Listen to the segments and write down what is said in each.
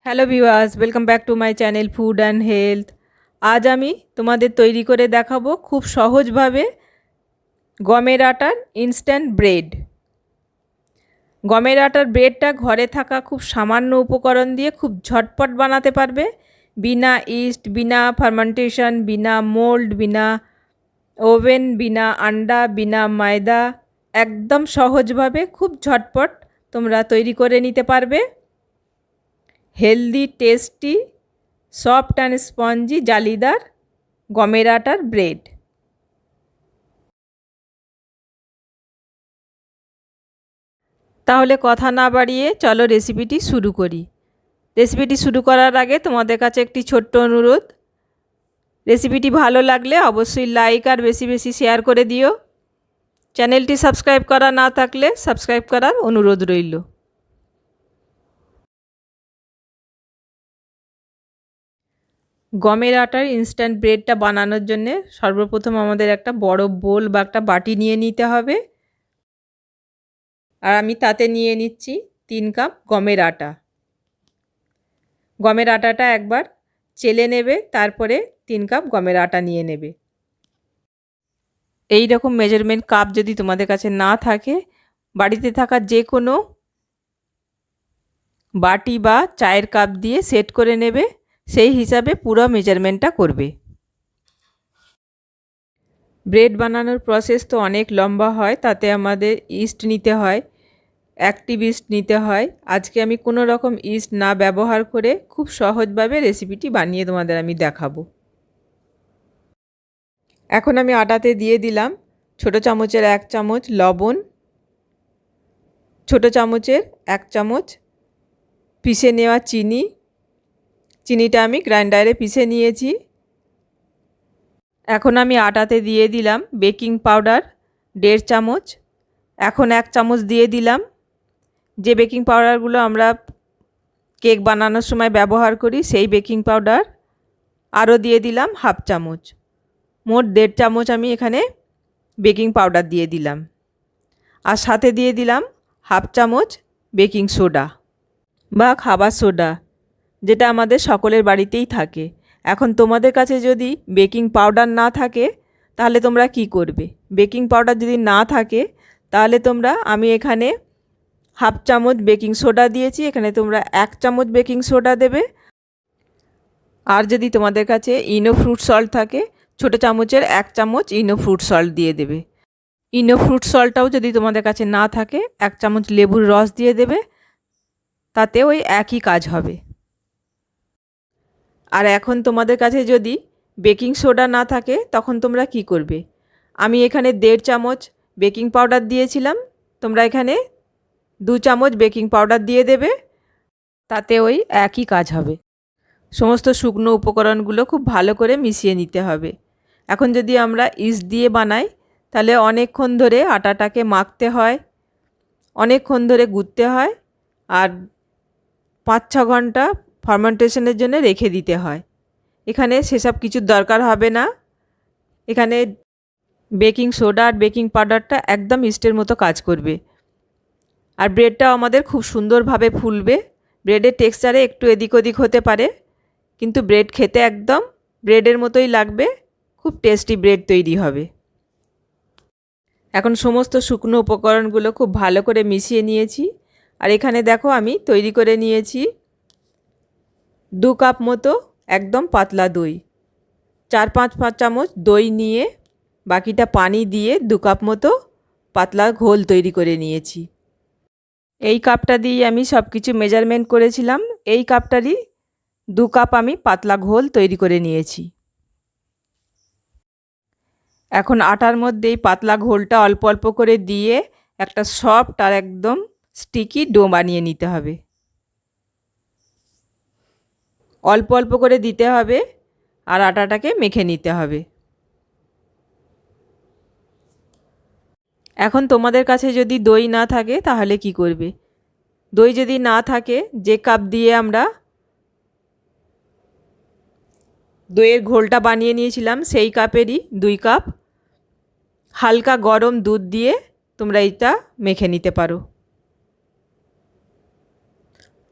Hello viewers, welcome back to my channel food and health. আজ আমি তোমাদের তৈরি করে দেখাবো খুব সহজভাবে গমের আটার ইনস্ট্যান্ট ব্রেড। গমের আটার ব্রেডটা ঘরে থাকা খুব সামান্য উপকরণ দিয়ে খুব ঝটপট বানাতে পারবে, বিনা ইস্ট, বিনা ফার্মেন্টেশন, বিনা মোল্ড, বিনা ওভেন, বিনা আন্ডা, বিনা ময়দা। একদম সহজভাবে খুব ঝটপট তোমরা তৈরি করে নিতে পারবে healthy, tasty, soft and spongy, জালিদার গমের আটার ব্রেড। তাহলে কথা না বাড়িয়ে চলো রেসিপিটি শুরু করি। রেসিপিটি শুরু করার আগে তোমাদের কাছে একটি ছোট্ট অনুরোধ, রেসিপিটি ভালো লাগলে অবশ্যই লাইক আর বেশি বেশি শেয়ার করে দিও। চ্যানেলটি সাবস্ক্রাইব করা না থাকলে সাবস্ক্রাইব করার অনুরোধ রইল। গমের আটার ইনস্ট্যান্ট ব্রেডটা বানানোর জন্যে সর্বপ্রথম আমাদের একটা বড় বোল বা একটা বাটি নিয়ে নিতে হবে। আর আমি তাতে নিয়ে নিচ্ছি 3 কাপ গমের আটা। গমের আটাটা একবার চেলে নেবে, তারপরে 3 কাপ গমের আটা নিয়ে নেবে। এই রকম মেজারমেন্ট কাপ যদি তোমাদের কাছে না থাকে, বাড়িতে থাকা যে কোনো বাটি বা চায়ের কাপ দিয়ে সেট করে নেবে, সেই হিসাবে পুরো মেজারমেন্টটা করবে। ব্রেড বানানোর প্রসেস তো অনেক লম্বা হয়, তাতে আমাদের ইস্ট নিতে হয়, অ্যাক্টিভ ইস্ট নিতে হয়। আজকে আমি কোনো রকম ইস্ট না ব্যবহার করে খুব সহজভাবে রেসিপিটি বানিয়ে তোমাদের আমি দেখাবো। এখন আমি আটাতে দিয়ে দিলাম ছোটো চামচের 1 চামচ লবণ, ছোটো চামচের 1 চামচ পিষে নেওয়া চিনি। চিনিটা আমি গ্রাইন্ডারে পিষে নিয়েছি। এখন আমি আটাতে দিয়ে দিলাম বেকিং পাউডার 1.5 চামচ। এখন 1 চামচ দিয়ে দিলাম যে বেকিং পাউডারগুলো আমরা কেক বানানোর সময় ব্যবহার করি, সেই বেকিং পাউডার। আরও দিয়ে দিলাম 1/2 চামচ। মোট 1.5 চামচ আমি এখানে বেকিং পাউডার দিয়ে দিলাম। আর সাথে দিয়ে দিলাম 1/2 চামচ বেকিং সোডা বা খাবার সোডা, যেটা আমাদের সকলের বাড়িতেই থাকে। এখন তোমাদের কাছে যদি বেকিং পাউডার না থাকে তাহলে তোমরা কি করবে? বেকিং পাউডার যদি না থাকে তাহলে তোমরা, আমি এখানে 1/2 চামচ বেকিং সোডা দিয়েছি, এখানে তোমরা 1 চামচ বেকিং সোডা দেবে। আর যদি তোমাদের কাছে ইনো ফ্রুট সল্ট থাকে, ছোটো চামচের 1 চামচ ইনো ফ্রুট সল্ট দিয়ে দেবে। ইনো ফ্রুট সল্টটাও যদি তোমাদের কাছে না থাকে, 1 চামচ লেবুর রস দিয়ে দেবে, তাতে ওই একই কাজ হবে। আর এখন তোমাদের কাছে যদি বেকিং সোডা না থাকে তখন তোমরা কি করবে? আমি এখানে 1.5 চামচ বেকিং পাউডার দিয়েছিলাম, তোমরা এখানে 2 চামচ বেকিং পাউডার দিয়ে দেবে, তাতে ওই একই কাজ হবে। সমস্ত শুকনো উপকরণগুলো খুব ভালো করে মিশিয়ে নিতে হবে। এখন যদি আমরা ইস্ট দিয়ে বানাই তাহলে অনেকক্ষণ ধরে আটাটাকে মাখতে হয়, অনেকক্ষণ ধরে গুঁততে হয়, আর 5-6 ঘন্টা ফার্মেন্টেশনের জন্য রেখে দিতে হয়। এখানে সেসব কিছুর দরকার হবে না। এখানে বেকিং সোডা আর বেকিং পাউডারটা একদম ইস্টের মতো কাজ করবে। আর ব্রেডটাও আমাদের খুব সুন্দরভাবে ফুলবে। ব্রেডের টেক্সচারে একটু এদিক ওদিক হতে পারে, কিন্তু ব্রেড খেতে একদম ব্রেডের মতোই লাগবে। খুব টেস্টি ব্রেড তৈরি হবে। এখন সমস্ত শুকনো উপকরণগুলো খুব ভালো করে মিশিয়ে নিয়েছি। আর এখানে দেখো আমি তৈরি করে নিয়েছি 2 কাপ মতো একদম পাতলা দই। 4-5 চামচ দই নিয়ে বাকিটা পানি দিয়ে 2 কাপ মতো পাতলা ঘোল তৈরি করে নিয়েছি। এই কাপটা দিয়ে আমি সব কিছু মেজারমেন্ট করেছিলাম। এই কাপটারই 2 কাপ আমি পাতলা ঘোল তৈরি করে নিয়েছি। এখন আটার মধ্যে এই পাতলা ঘোলটা অল্প অল্প করে দিয়ে একটা সফট আর একদম স্টিকি ডো বানিয়ে নিতে হবে। অল্প অল্প করে দিতে হবে আর আটাটাকে মেখে নিতে হবে। এখন তোমাদের কাছে যদি দই না থাকে তাহলে কি করবে? দই যদি না থাকে, যে কাপ দিয়ে আমরা দইয়ের ঘোলটা বানিয়ে নিয়েছিলাম সেই কাপেরই 2 কাপ হালকা গরম দুধ দিয়ে তোমরা এটা মেখে নিতে পারো।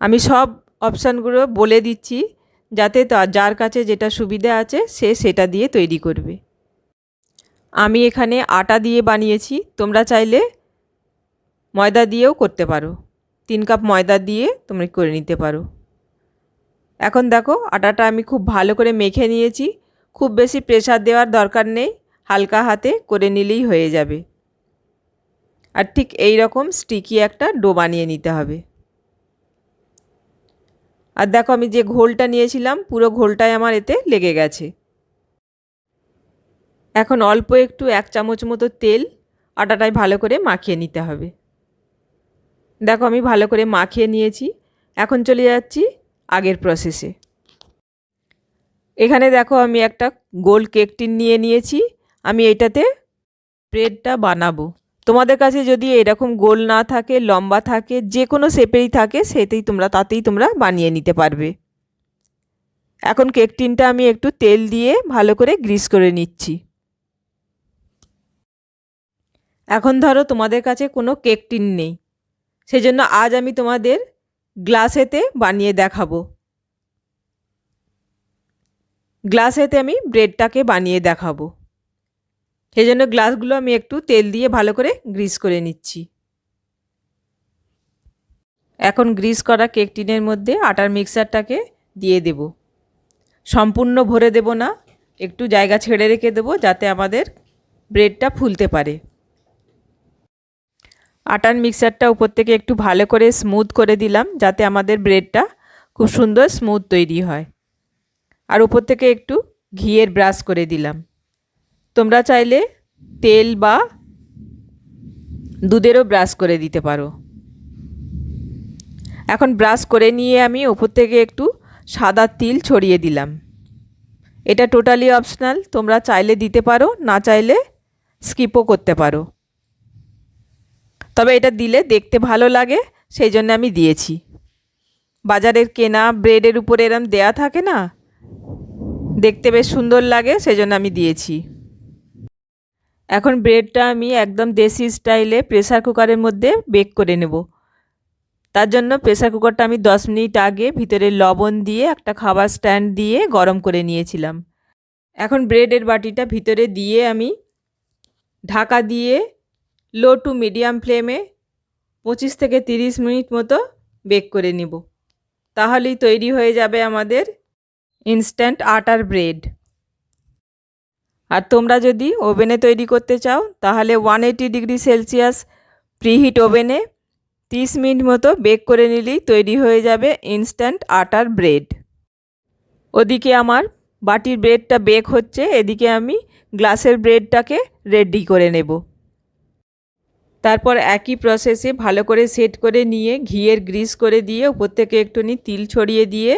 আমি সব অপশানগুলো বলে দিচ্ছি, যাতে যার কাছে যেটা সুবিধা আছে সে সেটা দিয়ে তৈরি করবে। আমি এখানে আটা দিয়ে বানিয়েছি, তোমরা চাইলে ময়দা দিয়েও করতে পারো। 3 কাপ ময়দা দিয়ে তোমরা করে নিতে পারো। এখন দেখো আটাটা আমি খুব ভালো করে মেখে নিয়েছি। খুব বেশি প্রেসার দেওয়ার দরকার নেই, হালকা হাতে করে নিলেই হয়ে যাবে। আর ঠিক এই রকম স্টিকি একটা ডো বানিয়ে নিতে হবে। আর দেখো আমি যে ঘোলটা নিয়েছিলাম পুরো ঘোলটাই আমার এতে লেগে গেছে। এখন অল্প একটু 1 চামচ মতো তেল আটাটায় ভালো করে মাখিয়ে নিতে হবে। দেখো আমি ভালো করে মাখিয়ে নিয়েছি। এখন চলে যাচ্ছি আগের প্রসেসে। এখানে দেখো আমি একটা গোল কেক টিন নিয়ে নিয়েছি। আমি এটাতে ব্রেডটা বানাবো। তোমাদের কাছে যদি এরকম গোল না থাকে, লম্বা থাকে, যে কোনো শেপেরই থাকে তাতেই তোমরা বানিয়ে নিতে পারবে। এখন কেক টিনটা আমি একটু তেল দিয়ে ভালো করে গ্রিস করে নিচ্ছি। এখন ধরো তোমাদের কাছে কোনো কেক টিন নেই, সেজন্য আজ আমি তোমাদের গ্লাসেতে বানিয়ে দেখাবো। গ্লাসেতে আমি ব্রেডটাকে বানিয়ে দেখাবো, সেজন্য গ্লাসগুলো আমি একটু তেল দিয়ে ভালো করে গ্রিস করে নিচ্ছি। এখন গ্রিস করা কেক টিনের মধ্যে আটার মিক্সারটাকে দিয়ে দেব। সম্পূর্ণ ভরে দেব না, একটু জায়গা ছেড়ে রেখে দেবো যাতে আমাদের ব্রেডটা ফুলতে পারে। আটার মিক্সারটা উপর থেকে একটু ভালো করে স্মুথ করে দিলাম, যাতে আমাদের ব্রেডটা খুব সুন্দর স্মুথ তৈরি হয়। আর উপর থেকে একটু ঘিয়ের ব্রাশ করে দিলাম। তোমরা চাইলে তেল বা দুধেরও ব্রাশ করে দিতে পারো। এখন ব্রাশ করে নিয়ে আমি উপর থেকে একটু সাদা তিল ছড়িয়ে দিলাম। এটা টোটালি অপশনাল, তোমরা চাইলে দিতে পারো, না চাইলে স্কিপও করতে পারো। তবে এটা দিলে দেখতে ভালো লাগে, সেই জন্য আমি দিয়েছি। বাজারের কেনা ব্রেডের উপরে এরম দেয়া থাকে না, দেখতে বেশ সুন্দর লাগে, সেজন্য আমি দিয়েছি। এখন ব্রেডটা আমি একদম দেশি স্টাইলে প্রেসার কুকারের মধ্যে বেক করে নেব। তার জন্য প্রেসার কুকারটা আমি 10 মিনিট আগে ভিতরে লবণ দিয়ে একটা খাবার স্ট্যান্ড দিয়ে গরম করে নিয়েছিলাম। এখন ব্রেডের বাটিটা ভিতরে দিয়ে আমি ঢাকা দিয়ে লো টু মিডিয়াম ফ্লেমে 25 থেকে 30 মিনিট মতো বেক করে নেব। তাহলেই তৈরি হয়ে যাবে আমাদের ইনস্ট্যান্ট আটার ব্রেড। আর তোমরা যদি ওভেনে তৈরি করতে চাও তাহলে 180 ডিগ্রি সেলসিয়াস প্রিহিট ওভেনে 30 মিনিট মতো বেক করে নিলেই তৈরি হয়ে যাবে ইনস্ট্যান্ট আটার ব্রেড। ওদিকে আমার বাটির ব্রেডটা বেক হচ্ছে, এদিকে আমি গ্লাসের ব্রেডটাকে রেডি করে নেব। তারপর একই প্রসেসে ভালো করে সেট করে নিয়ে ঘিয়ের গ্রিস করে দিয়ে উপর থেকে একটুখানি তিল ছড়িয়ে দিয়ে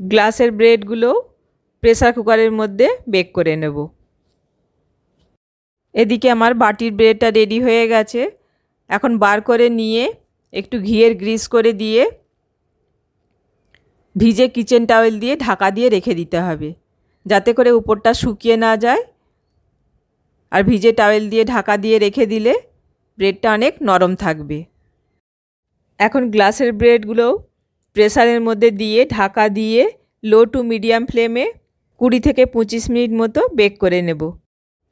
গ্লাসের ব্রেডগুলো প্রেসার কুকারের মধ্যে বেক করে নেব। এদিকে আমার বাটির ব্রেডটা রেডি হয়ে গেছে। এখন বার করে নিয়ে একটু ঘিয়ের গ্রিস করে দিয়ে ভিজে কিচেন টাওয়েল দিয়ে ঢাকা দিয়ে রেখে দিতে হবে, যাতে করে উপরটা শুকিয়ে না যায়। আর ভিজে টাওয়েল দিয়ে ঢাকা দিয়ে রেখে দিলে ব্রেডটা অনেক নরম থাকবে। এখন গ্লাসের ব্রেডগুলো প্রেসারের মধ্যে দিয়ে ঢাকা দিয়ে লো টু মিডিয়াম ফ্লেমে 20 থেকে 25 মিনিট মতো বেক করে নেব।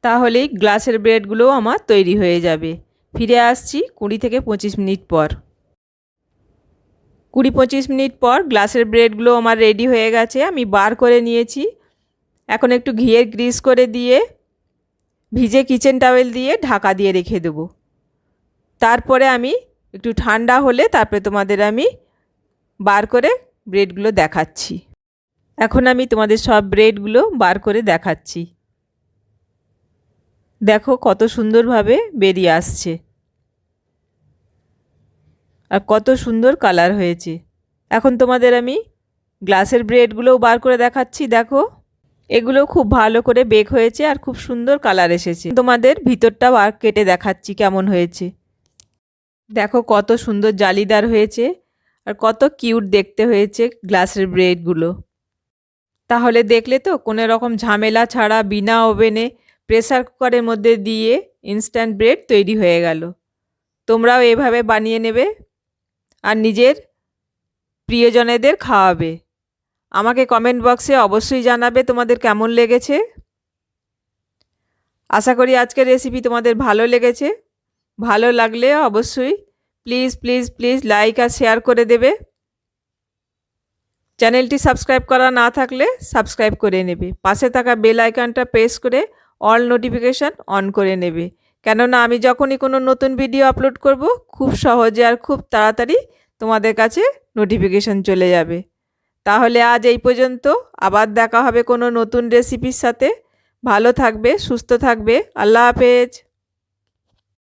তাহলেই গ্লাসের ব্রেডগুলো আমার তৈরি হয়ে যাবে। ফিরে আসছি 20 থেকে 25 মিনিট পর। 20-25 মিনিট পর গ্লাসের ব্রেডগুলো আমার রেডি হয়ে গেছে, আমি বার করে নিয়েছি। এখন একটু ঘিয়ের গ্রিস করে দিয়ে ভিজে কিচেন টাওয়েল দিয়ে ঢাকা দিয়ে রেখে দেবো। তারপরে আমি একটু ঠান্ডা হলে তারপরে তোমাদের আমি বার করে ব্রেডগুলো দেখাচ্ছি। এখন আমি তোমাদের সব ব্রেডগুলো বার করে দেখাচ্ছি। দেখো কত সুন্দরভাবে বেরিয়ে আসছে আর কত সুন্দর কালার হয়েছে। এখন তোমাদের আমি গ্লাসের ব্রেডগুলোও বার করে দেখাচ্ছি। দেখো এগুলো খুব ভালো করে বেক হয়েছে আর খুব সুন্দর কালার এসেছে। তোমাদের ভিতরটা বার কেটে দেখাচ্ছি কেমন হয়েছে। দেখো কত সুন্দর জালিদার হয়েছে আর কত কিউট দেখতে হয়েছে গ্লাসের ব্রেডগুলো। তাহলে দেখলে তো কোনো রকম ঝামেলা ছাড়া বিনা ওভেনে প্রেসার কুকারের মধ্যে দিয়ে ইনস্ট্যান্ট ব্রেড তৈরি হয়ে গেল। তোমরাও এভাবে বানিয়ে নেবে আর নিজের প্রিয়জনেদের খাওয়াবে। আমাকে কমেন্ট বক্সে অবশ্যই জানাবে তোমাদের কেমন লেগেছে। আশা করি আজকের রেসিপি তোমাদের ভালো লেগেছে। ভালো লাগলে অবশ্যই প্লিজ প্লিজ প্লিজ লাইক আর শেয়ার করে দেবে। চ্যানেলটি সাবস্ক্রাইব করা না থাকলে সাবস্ক্রাইব করে নেবে। পাশে থাকা বেল আইকনটা প্রেস করে অল নোটিফিকেশান অন করে নেবে, কেননা আমি যখনই কোনো নতুন ভিডিও আপলোড করব খুব সহজে আর খুব তাড়াতাড়ি তোমাদের কাছে নোটিফিকেশান চলে যাবে। তাহলে আজ এই পর্যন্ত, আবার দেখা হবে কোনো নতুন রেসিপির সাথে। ভালো থাকবে, সুস্থ থাকবে। আল্লাহ হাফেজ।